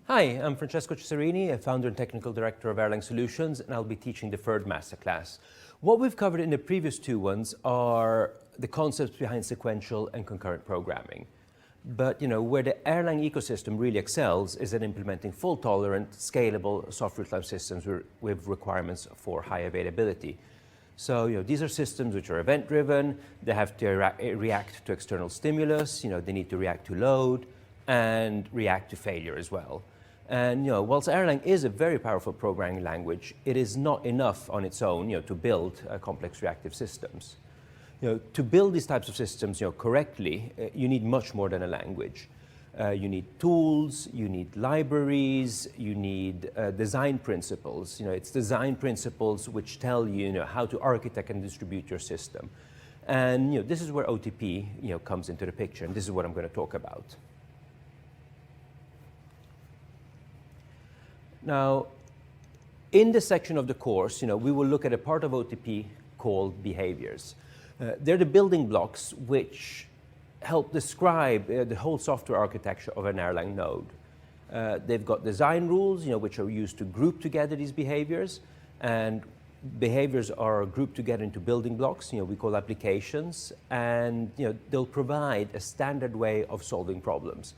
Hi, I'm Francesco Cesarini, a founder and technical director of Erlang Solutions, and I'll be teaching the third masterclass. What we've covered in the previous two ones are the concepts behind sequential and concurrent programming. But where the Erlang ecosystem really excels is at implementing fault-tolerant, scalable software-type systems with requirements for high availability. So these are systems which are event-driven. They have to react to external stimulus. They need to react to load and react to failure as well. And whilst Erlang is a very powerful programming language, it is not enough on its own to build complex reactive systems. To build these types of systems correctly, you need much more than a language. You need tools, you need libraries, you need design principles. It's design principles which tell you how to architect and distribute your system. And this is where OTP comes into the picture, and this is what I'm going to talk about. Now, in this section of the course, we will look at a part of OTP called behaviors. They're the building blocks which help describe the whole software architecture of an Erlang node. They've got design rules, which are used to group together these behaviors, and behaviors are grouped together into building blocks, we call applications, and they'll provide a standard way of solving problems,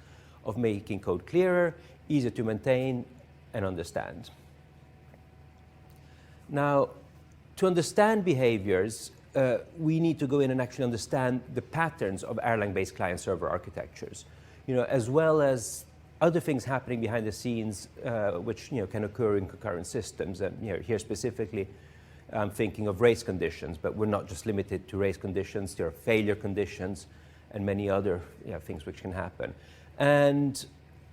of making code clearer, easier to maintain, and understand. Now, to understand behaviors, we need to go in and actually understand the patterns of Erlang-based client-server architectures, as well as other things happening behind the scenes, which can occur in concurrent systems. And here specifically, I'm thinking of race conditions, but we're not just limited to race conditions. There are failure conditions and many other things which can happen. And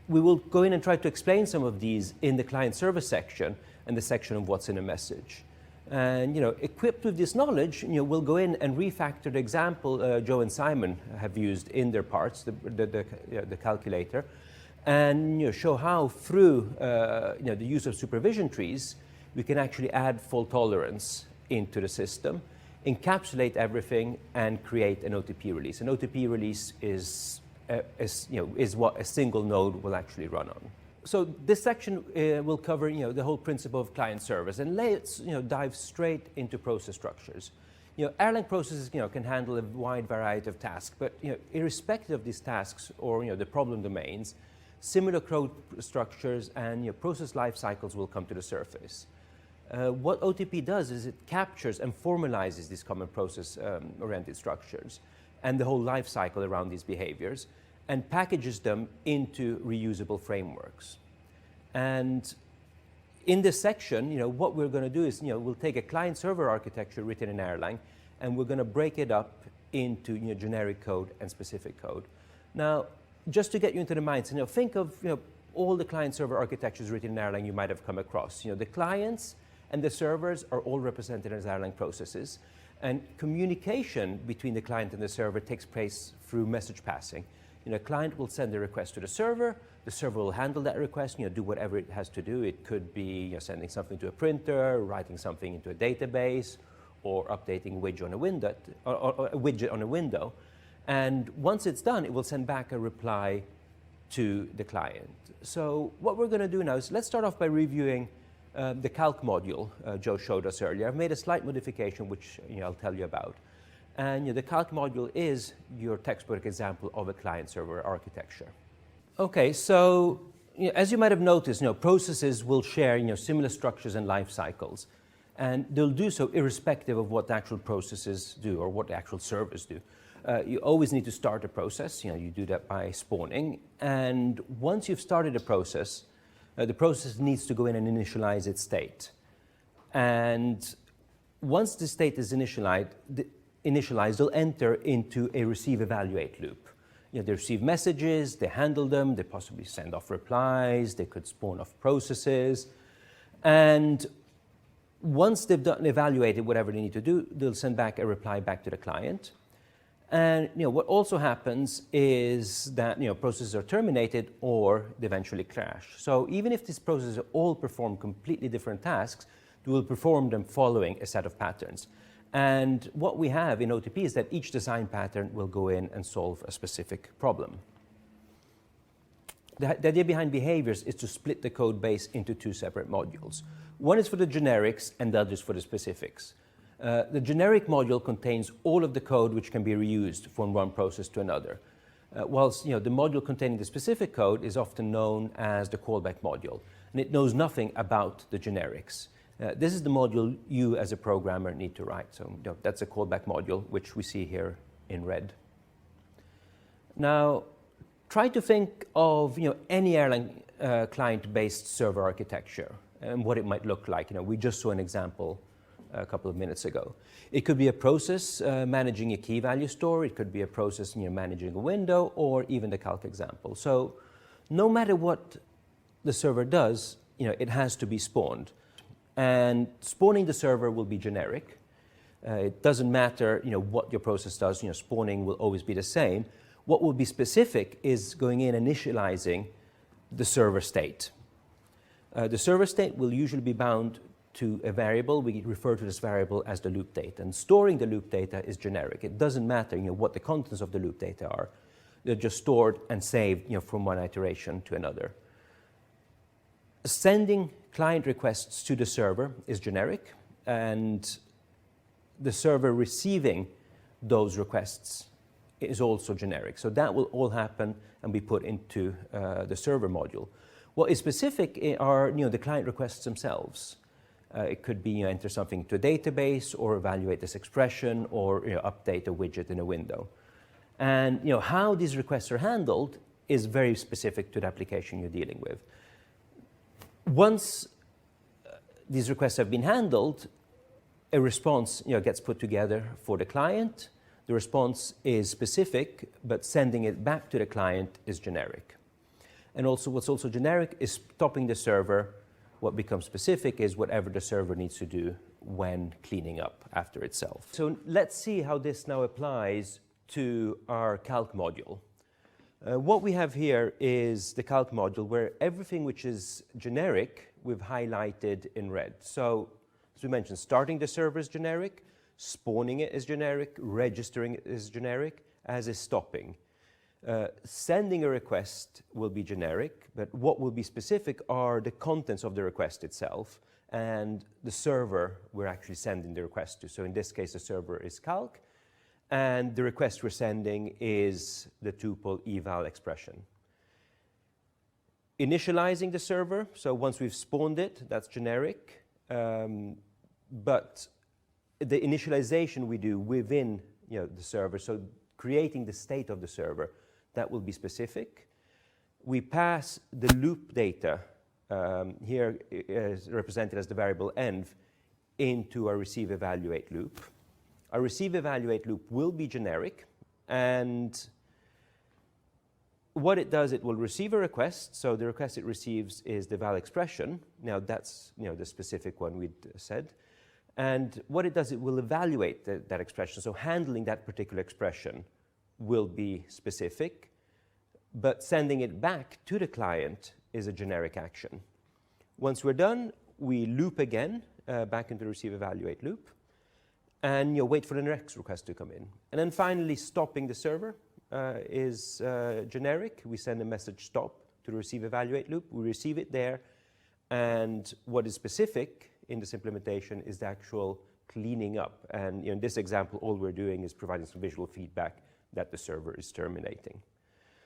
we will go in and try to explain some of these in the client-server section and the section of what's in a message. And equipped with this knowledge, we'll go in and refactor the example Joe and Simon have used in their parts, the calculator, and show how through the use of supervision trees, we can actually add fault tolerance into the system, encapsulate everything, and create an OTP release. An OTP release is what a single node will actually run on. So this section will cover the whole principle of client servers, and let's dive straight into process structures. Erlang processes can handle a wide variety of tasks, but irrespective of these tasks or the problem domains, similar code structures and process life cycles will come to the surface. What OTP does is it captures and formalizes these common process-oriented structures and the whole life cycle around these behaviors, and packages them into reusable frameworks. And in this section, what we're going to do is, we'll take a client-server architecture written in Erlang, and we're going to break it up into generic code and specific code. Now, just to get you into the mindset, think of all the client-server architectures written in Erlang you might have come across. The clients and the servers are all represented as Erlang processes, and communication between the client and the server takes place through message passing. A client will send a request to the server will handle that request, do whatever it has to do. It could be sending something to a printer, writing something into a database, or updating a widget on a window, or a widget on a window. And once it's done, it will send back a reply to the client. So what we're going to do now is let's start off by reviewing the calc module Joe showed us earlier. I've made a slight modification, which I'll tell you about. And the calc module is your textbook example of a client-server architecture. Okay, so as you might have noticed, processes will share similar structures and life cycles, and they'll do so irrespective of what the actual processes do or what the actual servers do. You always need to start a process. You do that by spawning, and once you've started a process, the process needs to go in and initialize its state. And once the state is initialized, they'll enter into a receive-evaluate loop. They receive messages, they handle them, they possibly send off replies, they could spawn off processes. And once they've evaluated whatever they need to do, they'll send back a reply back to the client. And what also happens is that processes are terminated or they eventually crash. So even if these processes all perform completely different tasks, they will perform them following a set of patterns. And what we have in OTP is that each design pattern will go in and solve a specific problem. The idea behind behaviors is to split the code base into two separate modules. One is for the generics and the other is for the specifics. The generic module contains all of the code which can be reused from one process to another. Whilst the module containing the specific code is often known as the callback module, and it knows nothing about the generics. This is the module you as a programmer need to write. So that's a callback module, which we see here in red. Now, try to think of any Erlang client-based server architecture and what it might look like. We just saw an example a couple of minutes ago. It could be a process managing a key value store. It could be a process managing a window, or even the calc example. So no matter what the server does, it has to be spawned. And spawning the server will be generic. It doesn't matter what your process does. Spawning will always be the same. What will be specific is going in and initializing the server state. The server state will usually be bound to a variable. We refer to this variable as the loop data. And storing the loop data is generic. It doesn't matter what the contents of the loop data are. They're just stored and saved from one iteration to another. Sending client requests to the server is generic, and the server receiving those requests is also generic. So that will all happen and be put into the server module. What is specific are the client requests themselves. It could be enter something to a database, or evaluate this expression, or update a widget in a window. And how these requests are handled is very specific to the application you're dealing with. Once these requests have been handled, a response gets put together for the client. The response is specific, but sending it back to the client is generic. And also, what's also generic is stopping the server. What becomes specific is whatever the server needs to do when cleaning up after itself. So let's see how this now applies to our calc module. What we have here is the calc module, where everything which is generic we've highlighted in red. So, as we mentioned, starting the server is generic, spawning it is generic, registering it is generic, as is stopping. Sending a request will be generic, but what will be specific are the contents of the request itself and the server we're actually sending the request to. So in this case, the server is calc, and the request we're sending is the tuple eval expression. Initializing the server, so once we've spawned it, that's generic, but the initialization we do within the server, so creating the state of the server, that will be specific. We pass the loop data, here is represented as the variable env, into our receive evaluate loop. Our receive evaluate loop will be generic, and what it does, it will receive a request. So the request it receives is the val expression. Now that's the specific one we'd said. And what it does, it will evaluate that expression. So handling that particular expression will be specific, but sending it back to the client is a generic action. Once we're done, we loop again back into the receive evaluate loop, and wait for the next request to come in. And then finally, stopping the server is generic. We send a message stop to the receive evaluate loop. We receive it there, and what is specific in this implementation is the actual cleaning up. And in this example, all we're doing is providing some visual feedback that the server is terminating.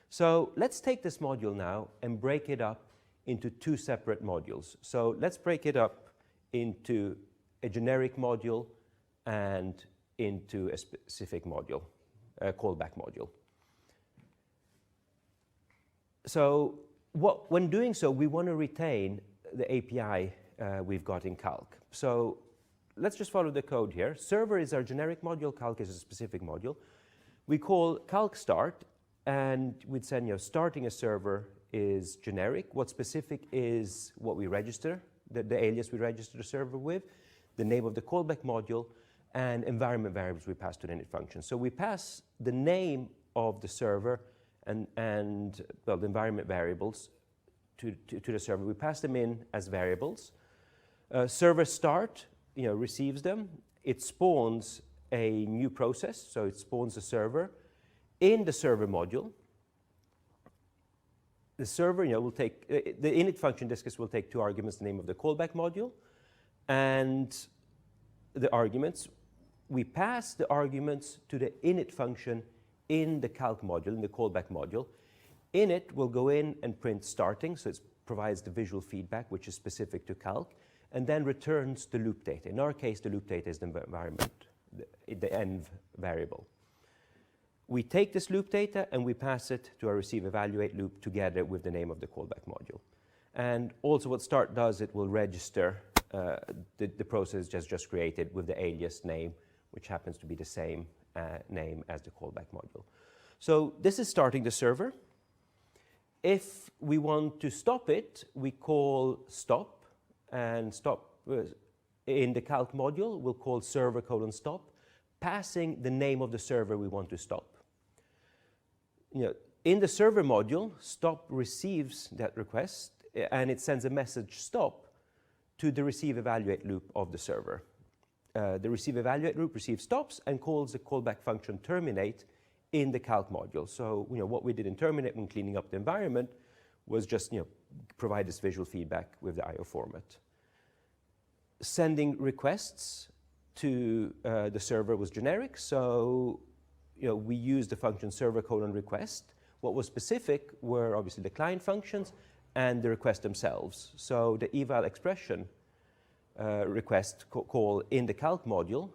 So let's take this module now and break it up into two separate modules. So let's break it up into a generic module and into a specific module, a callback module. So when doing so, we want to retain the API we've got in calc. So let's just follow the code here. Server is our generic module, calc is a specific module. We call calc start, and we'd send, starting a server is generic. What's specific is what we register, the alias we register the server with, the name of the callback module, and environment variables we pass to the init function. So we pass the name of the server and well, the environment variables to the server. We pass them in as variables. Server start, receives them. It spawns a new process, so it spawns a server in the server module. the server, will take, the init function in this case will take 2 arguments, the name of the callback module, and the arguments. We pass the arguments to the init function in the calc module, in the callback module. Init will go in and print starting, so it provides the visual feedback, which is specific to calc, and then returns the loop data. In our case, the loop data is the environment, the env variable. We take this loop data and we pass it to our receive evaluate loop together with the name of the callback module. And also what start does, it will register the process just created with the alias name, which happens to be the same name as the callback module. So this is starting the server. If we want to stop it, we call stop, and stop in the calc module, we'll call server:stop, passing the name of the server we want to stop. In the server module, stop receives that request, and it sends a message stop to the receive evaluate loop of the server. The receive evaluate loop receives stops and calls the callback function terminate in the calc module. So what we did in terminate when cleaning up the environment was just provide this visual feedback with the IO format. Sending requests to the server was generic, so we used the function server:request. What was specific were obviously the client functions and the requests themselves. So the eval expression request call in the calc module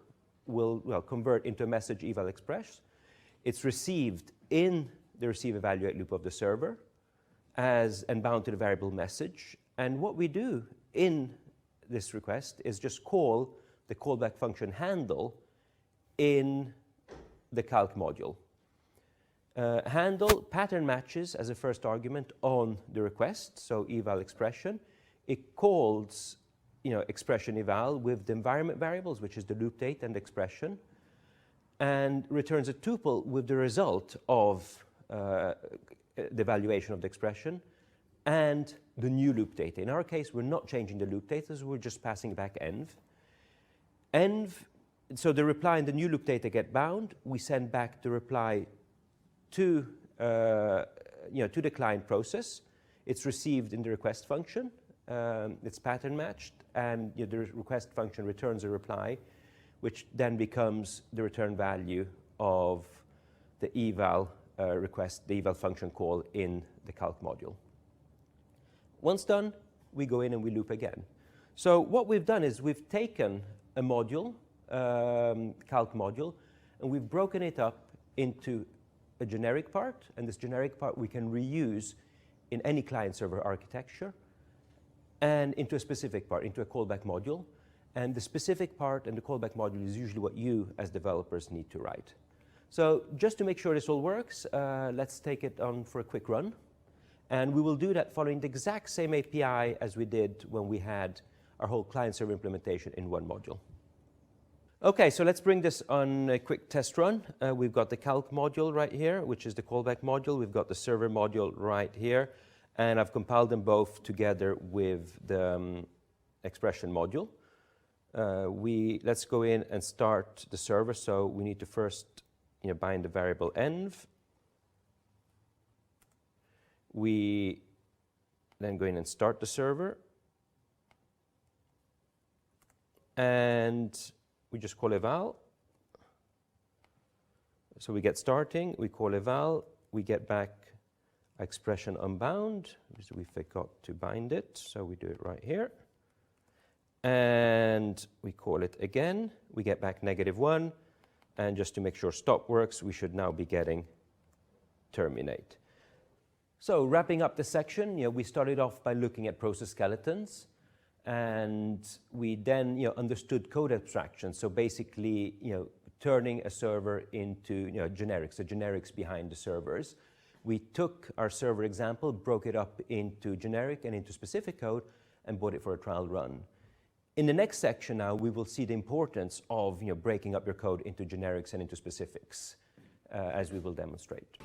will convert into a message eval express. It's received in the receive evaluate loop of the server and bound to the variable message. And what we do in this request is just call the callback function handle in the calc module. Handle pattern matches as a first argument on the request, so eval expression. It calls expression eval with the environment variables, which is the loop date and expression, and returns a tuple with the result of the evaluation of the expression and the new loop data. In our case, we're not changing the loop data, so we're just passing back env. Env, so the reply and the new loop data get bound. We send back the reply to the client process. It's received in the request function. It's pattern matched, and the request function returns a reply, which then becomes the return value of the eval request, the eval function call in the calc module. Once done, we go in and we loop again. So what we've done is we've taken a module, calc module, and we've broken it up into a generic part, and this generic part we can reuse in any client-server architecture, and into a specific part, into a callback module. And the specific part and the callback module is usually what you, as developers, need to write. So just to make sure this all works, let's take it on for a quick run. And we will do that following the exact same API as we did when we had our whole client-server implementation in one module. OK, so let's bring this on a quick test run. We've got the calc module right here, which is the callback module. We've got the server module right here. And I've compiled them both together with the expression module. Let's go in and start the server. So we need to first bind the variable env. We then go in and start the server. And we just call eval. So we get starting, we call eval, we get back expression unbound, because we forgot to bind it, so we do it right here. And we call it again, we get back -1, and just to make sure stop works, we should now be getting terminate. So wrapping up the section, we started off by looking at process skeletons, and we then understood code abstraction. So basically, turning a server into generics, the generics behind the servers. We took our server example, broke it up into generic and into specific code, and brought it for a trial run. In the next section now, we will see the importance of breaking up your code into generics and into specifics, as we will demonstrate.